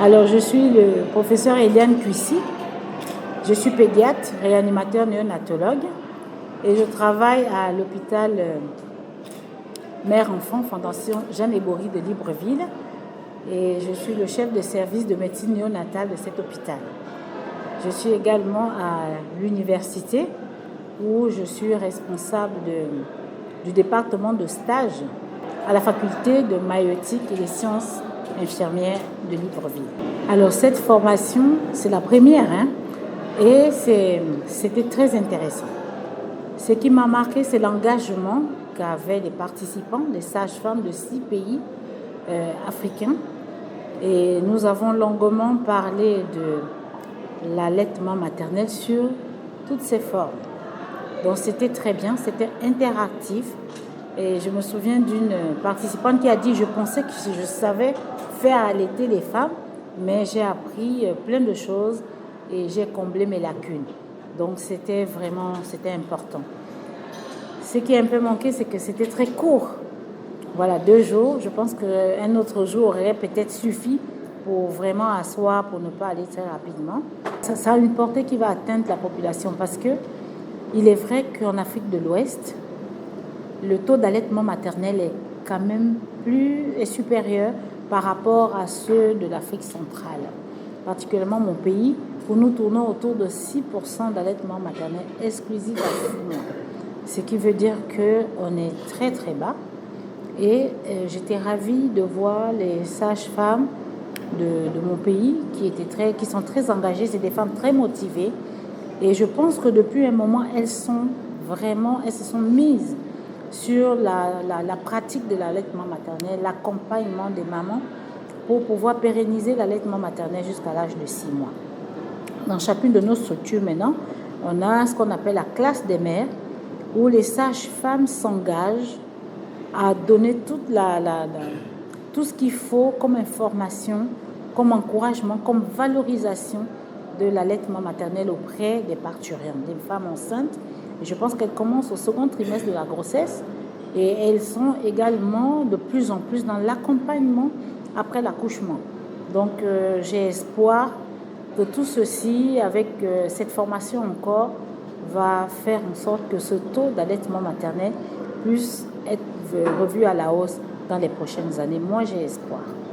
Alors, je suis le professeur Eliane Cuissy. Je suis pédiatre, réanimateur néonatologue et je travaille à l'hôpital Mère-Enfant, Fondation Jeanne Ebory de Libreville. Et je suis le chef de service de médecine néonatale de cet hôpital. Je suis également à l'université où je suis responsable du département de stage à la faculté de maïeutique et des sciences infirmières de Libreville. Alors cette formation, c'est la première et c'était très intéressant. Ce qui m'a marqué, c'est l'engagement qu'avaient les participants, les sages-femmes de 6 pays africains. Et nous avons longuement parlé de l'allaitement maternel sur toutes ses formes. Donc c'était très bien, c'était interactif. Et je me souviens d'une participante qui a dit « Je pensais que je savais faire allaiter les femmes, mais j'ai appris plein de choses et j'ai comblé mes lacunes. » Donc c'était important. Ce qui a un peu manqué, c'est que c'était très court. Voilà, 2 jours. Je pense qu'un autre jour aurait peut-être suffi pour vraiment asseoir, pour ne pas aller très rapidement. Ça a une portée qui va atteindre la population parce que il est vrai qu'en Afrique de l'Ouest, le taux d'allaitement maternel est quand même supérieur par rapport à ceux de l'Afrique centrale. Particulièrement mon pays, où nous tournons autour de 6% d'allaitement maternel exclusif à 6 mois. Ce qui veut dire qu'on est très très bas. Et j'étais ravie de voir les sages-femmes de mon pays qui sont très engagées. C'est des femmes très motivées. Et je pense que depuis un moment, elles se sont mises sur la pratique de l'allaitement maternel, l'accompagnement des mamans pour pouvoir pérenniser l'allaitement maternel jusqu'à l'âge de 6 mois. Dans chacune de nos structures maintenant, on a ce qu'on appelle la classe des mères où les sages-femmes s'engagent à donner tout ce qu'il faut comme information, comme encouragement, comme valorisation de l'allaitement maternel auprès des parturientes, des femmes enceintes. Et je pense qu'elles commencent au second trimestre de la grossesse et elles sont également de plus en plus dans l'accompagnement après l'accouchement. Donc j'ai espoir que tout ceci, avec cette formation encore, va faire en sorte que ce taux d'allaitement maternel puisse être revu à la hausse dans les prochaines années. Moi, j'ai espoir.